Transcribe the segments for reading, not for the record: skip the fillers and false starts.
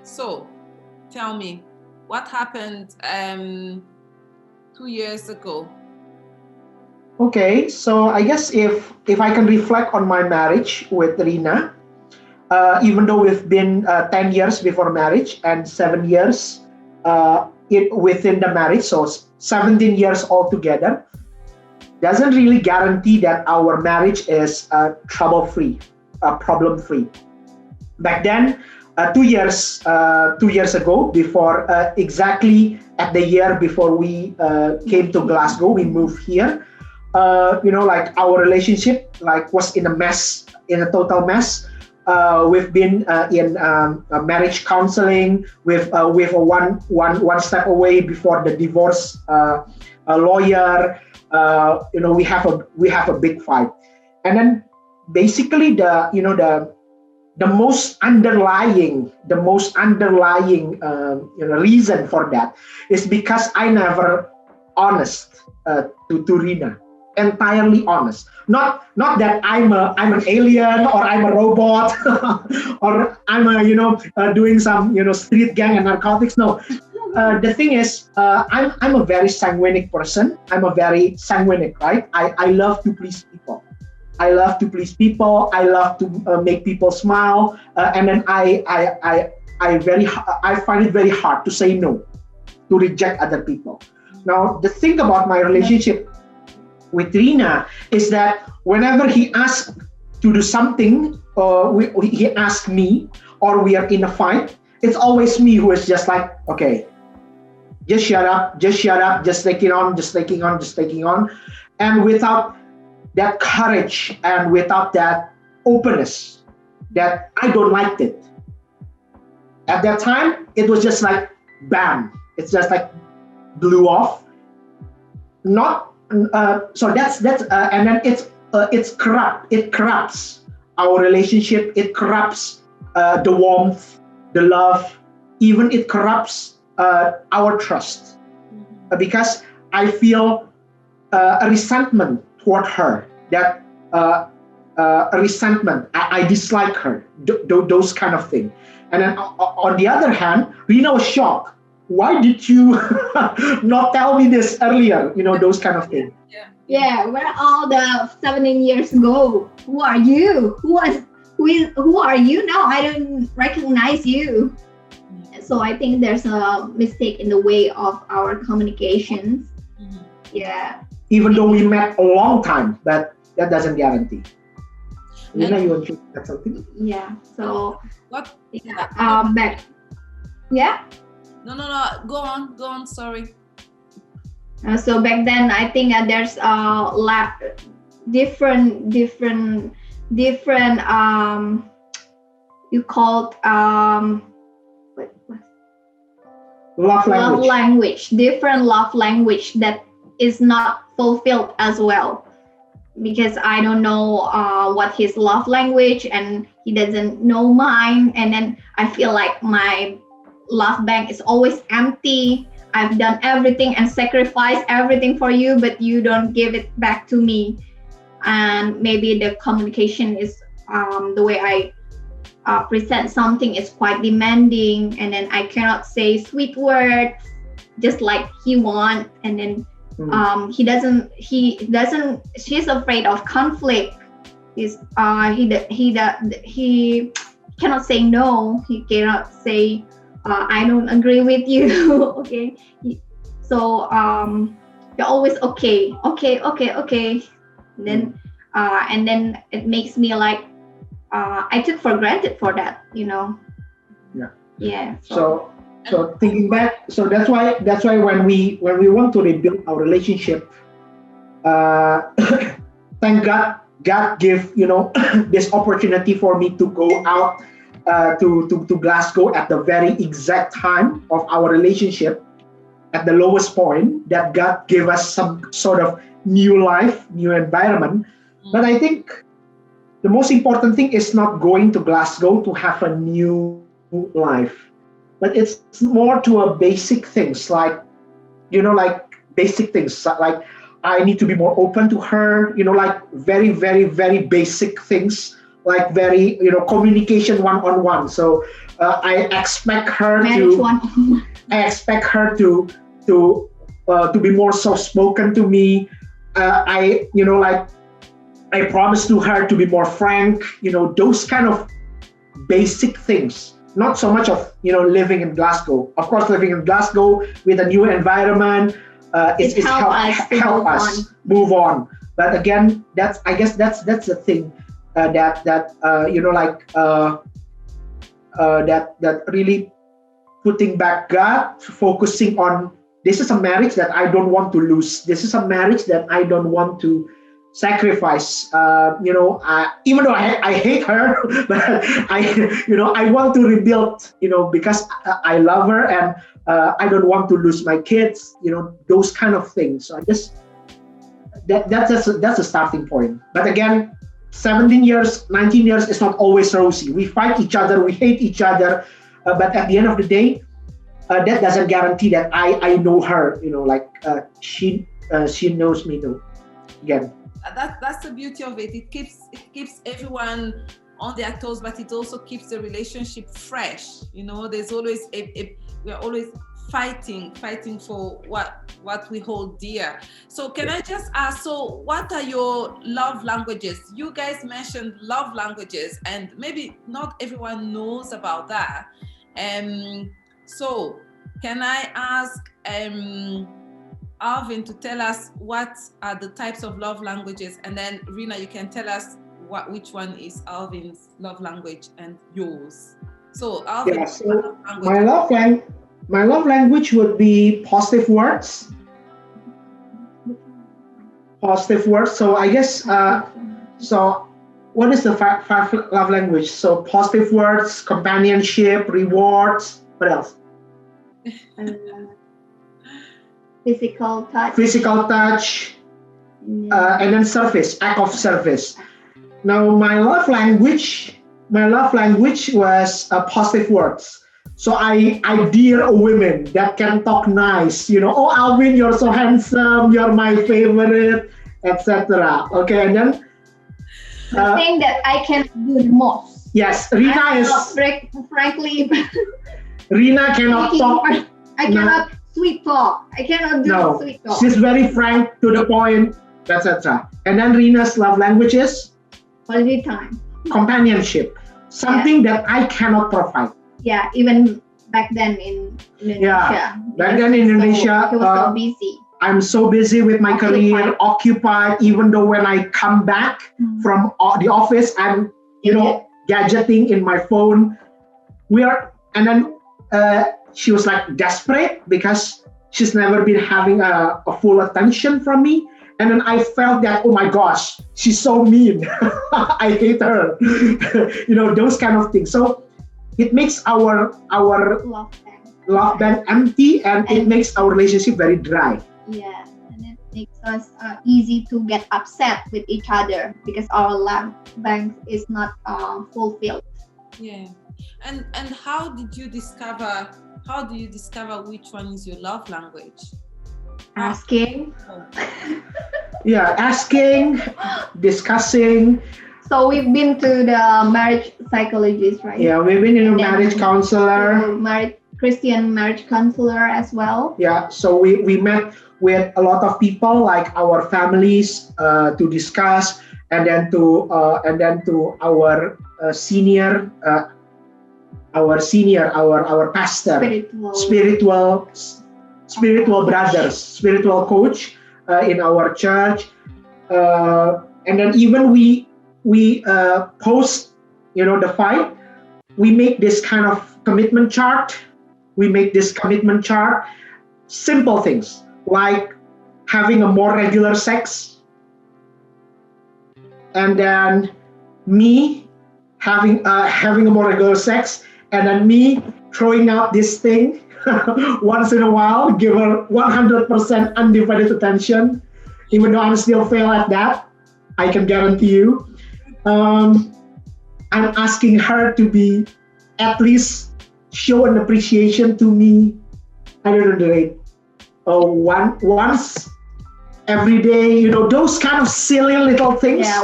So, tell me, what happened 2 years ago? Okay, so I guess if I can reflect on my marriage with Rina, even though we've been 10 years before marriage and 7 years within the marriage, so 17 years altogether, doesn't really guarantee that our marriage is trouble free, problem free. Back then, 2 years ago, before exactly at the year before we came to Glasgow, we moved here. Like our relationship like was in a mess, in a total mess. We've been in marriage counseling. With one step away before the divorce a lawyer. We have a big fight, and then basically the most underlying reason for that is because I never honest to Rina, entirely honest. Not that I'm an alien or I'm a robot or I'm doing some street gang and narcotics. No, the thing is, I'm a very sanguinic person. I'm a very sanguinic, right? I love to please people. I love to please people. I love to make people smile, and then I find it very hard to say no, to reject other people. Now, the thing about my relationship with Rina is that whenever he asks to do something, he asks me, or we are in a fight, it's always me who is just like, okay, just shut up, just taking on, just taking on, just taking on. And without that courage and without that openness, that I don't like it. At that time, it was just like, bam, it's just like blew off. Not so that's and then it's corrupt. It corrupts our relationship. It corrupts the warmth, the love. Even it corrupts our trust, because I feel a resentment toward her. That a resentment. I dislike her. Those kind of thing. And then on the other hand, Rina was shocked. Why did you not tell me this earlier? Those kind of things. Yeah, where all the 17 years ago? Who are you? Who are you now? I don't recognize you. So I think there's a mistake in the way of our communications. Yeah. Even though we met a long time, but that doesn't guarantee. Rina, you want to add something? Yeah. So What? back. Yeah. No. Go on. Sorry. So back then, I think there's different you called Love language, different love language that is not fulfilled as well, because I don't know what his love language and he doesn't know mine, and then I feel like my love bank is always empty. I've done everything and sacrificed everything for you, but you don't give it back to me. And maybe the communication is the way I present something is quite demanding, and then I cannot say sweet words just like he wants, and then she's afraid of conflict. He cannot say no. He cannot say I don't agree with you. Okay. So they're always okay. And then it makes me like I took for granted for that. Yeah. So thinking back, so that's why when we want to rebuild our relationship, thank God gave this opportunity for me to go out to Glasgow at the very exact time of our relationship, at the lowest point, that God gave us some sort of new life, new environment. But I think the most important thing is not going to Glasgow to have a new life, but it's more to a basic things like basic things like I need to be more open to her, like very, very, very basic things like very, communication one-on-one. So I expect her Marriage to one. I expect her to be more soft-spoken to me. I promise to her to be more frank. Those kind of basic things. Not so much of living in Glasgow. Of course, living in Glasgow with a new environment, it's help us move on. But again, I guess that's the thing that really putting back God, focusing on this is a marriage that I don't want to lose. This is a marriage that I don't want to sacrifice. Even though I hate her, but I want to rebuild. Because I love her and I don't want to lose my kids. Those kind of things. So I just that's a starting point. But again, 17 years, 19 years is not always rosy. We fight each other, we hate each other, but at the end of the day, that doesn't guarantee that I know her. She knows me too. Again. That's the beauty of it. It keeps everyone on their toes, but it also keeps the relationship fresh. There's always we're always fighting for what we hold dear. So can I just ask, so what are your love languages? You guys mentioned love languages, and maybe not everyone knows about that. So can I ask Alvin to tell us what are the types of love languages, and then Rina, you can tell us which one is Alvin's love language and yours. So Alvin, my love language would be positive words. Positive words. So I guess so. What is the five love language? So positive words, companionship, rewards. What else? Physical touch, and then service, act of service. Now my love language was positive words. So I dear women that can talk nice. Oh Alvin, you're so handsome, you're my favorite, etc. Okay, and then the thing that I can do the most. Yes, Rina is frankly. Rina cannot talk. I cannot. Sweet talk. I cannot do sweet talk. She's very frank, to the point, etc. And then Rina's love language is quality time, companionship, something that I cannot provide. Yeah, even back then in Indonesia. Yeah, back then in Indonesia, he was so busy. I'm so busy with my career, occupied. Even though when I come back from the office, I'm gadgeting in my phone. She was like desperate because she's never been having a full attention from me. And then I felt that, oh my gosh, she's so mean. I hate her. Those kind of things. So it makes our love band empty, and it makes our relationship very dry. Yeah, and it makes us easy to get upset with each other because our love bank is not fulfilled. Yeah. And how do you discover which one is your love language? Asking. Yeah, asking, discussing. So we've been to the marriage psychologist, right? Yeah, we've been in a marriage counselor. Christian marriage counselor as well. Yeah, so we met with a lot of people, like our families, to discuss, and then to our senior. Our pastor, spiritual brothers, spiritual coach in our church, and then even we post, the fight. We make this kind of commitment chart. Simple things like having a more regular sex, and then me having a more regular sex. And then me throwing out this thing once in a while, give her 100% undivided attention, even though I'm still fail at that, I can guarantee you. I'm asking her to be at least show an appreciation to me. I don't know the rate. Once every day, those kind of silly little things. Yeah,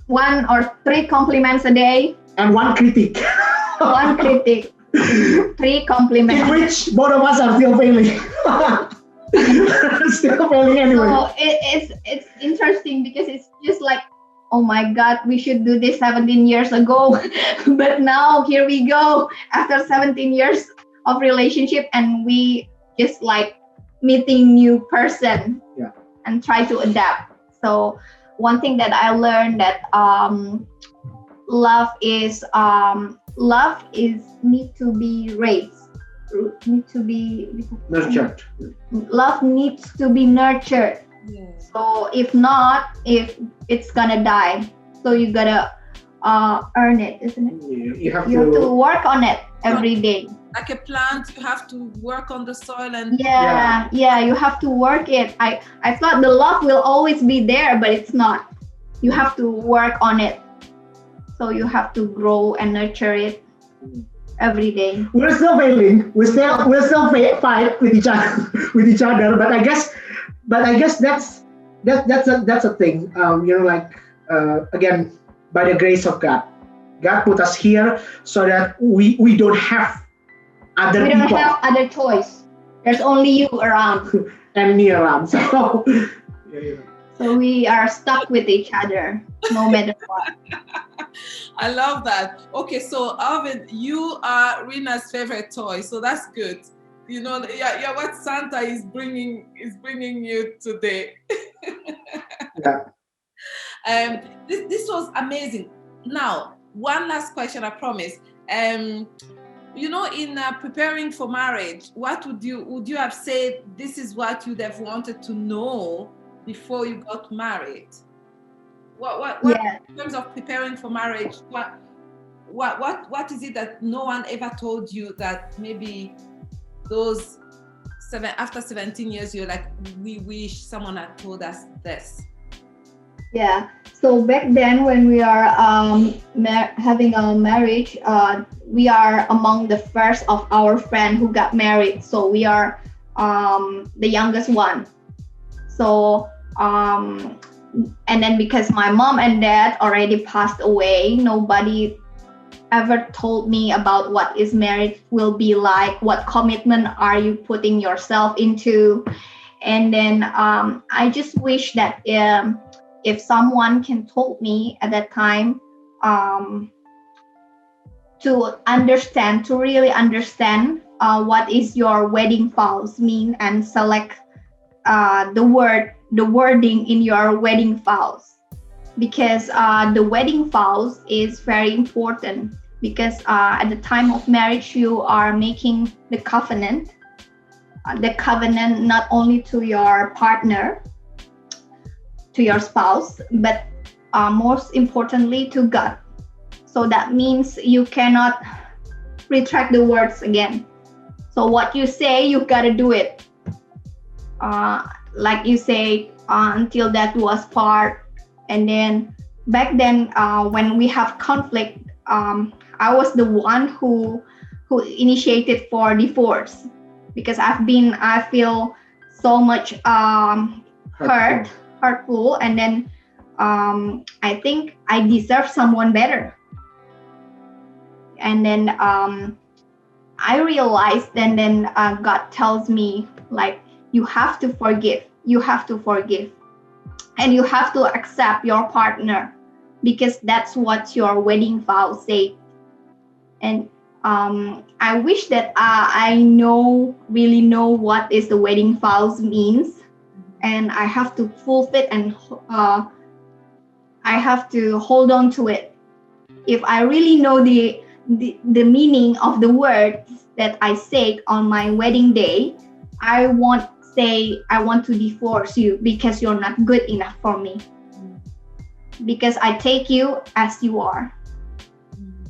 one or three compliments a day. And one critic. One critic. Three compliments. In which both of us are still failing. Still failing anyway. So it's interesting because it's just like, oh my God, we should do this 17 years ago. But now here we go after 17 years of relationship, and we just like meeting new person and try to adapt. So one thing that I learned that love is need to be raised, need to be nurtured. Love needs to be nurtured. Yes. So if it's gonna die. So you gotta earn it, isn't it? You have to work on it every day. Like a plant, you have to work on the soil and you have to work it. I thought the love will always be there, but it's not. You have to work on it. So you have to grow and nurture it every day. We're still failing. We still fight with each other. But I guess that's a thing. Again, by the grace of God put us here so that we don't have other people. We don't have other choice. There's only you around. And me around. So So we are stuck with each other, no matter what. I love that. Okay, so Alvin, you are Rina's favorite toy, so that's good. Yeah, what Santa is bringing you today. Yeah. This was amazing. Now, one last question, I promise. In preparing for marriage, what would you have said? This is what you'd have wanted to know before you got married. What in terms of preparing for marriage? What is it that no one ever told you that maybe those after 17 years you're like, we wish someone had told us this? Yeah. So back then when we are having a marriage, we are among the first of our friends who got married. So we are the youngest one. So and then because my mom and dad already passed away, nobody ever told me about what is marriage will be like, what commitment are you putting yourself into. And then I just wish that if someone can told me at that time to really understand what is your wedding vows mean, and select the wording in your wedding vows, because the wedding vows is very important, because at the time of marriage you are making the covenant not only to your partner, to your spouse, but most importantly to God. So that means you cannot retract the words again. So what you say, you gotta do it. Like you say, until that was part. And then back then, when we have conflict, I was the one who initiated for divorce, because I feel so much hurtful, and then I think I deserve someone better. And then I realized, and then God tells me, like, you have to forgive, and you have to accept your partner, because that's what your wedding vows say. And I wish that I really know what is the wedding vows means, and I have to fulfill it, and I have to hold on to it. If I really know the meaning of the words that I said on my wedding day, I won't say I want to divorce you because you're not good enough for me, because I take you as you are.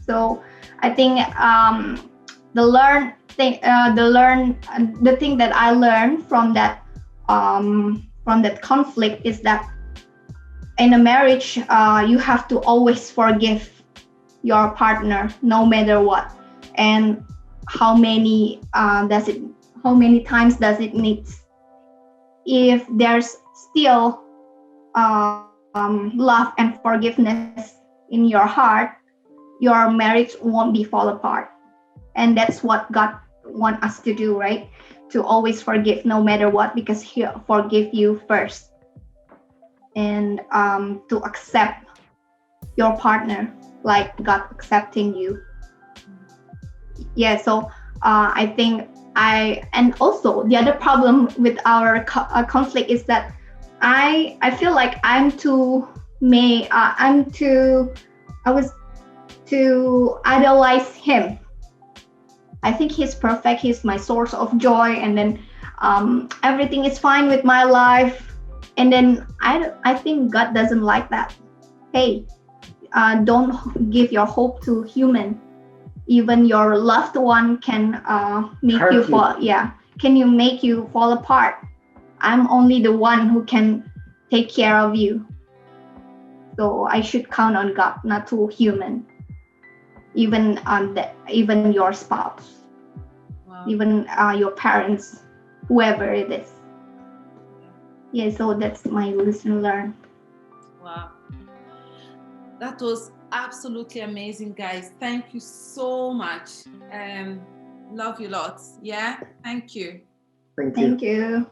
So I think the thing that I learned from that conflict is that in a marriage you have to always forgive your partner, no matter what, and how many times does it need. If there's still love and forgiveness in your heart, your marriage won't be fall apart. And that's what God want us to do, right? To always forgive no matter what, because He forgive you first, and to accept your partner like God accepting you. Yeah, so I think and also the other problem with our conflict is that I feel like I was to idolize him. I think he's perfect. He's my source of joy, and then everything is fine with my life. And then I think God doesn't like that. Hey, don't give your hope to human. Even your loved one can make you fall. Yeah, can you make you fall apart? I'm only the one who can take care of you. So I should count on God, not to human. Even your spouse, Wow. even your parents, whoever it is. Yeah, so that's my lesson learned. Wow. That was absolutely amazing, guys. Thank you so much. Love you lots. Yeah, thank you. Thank you.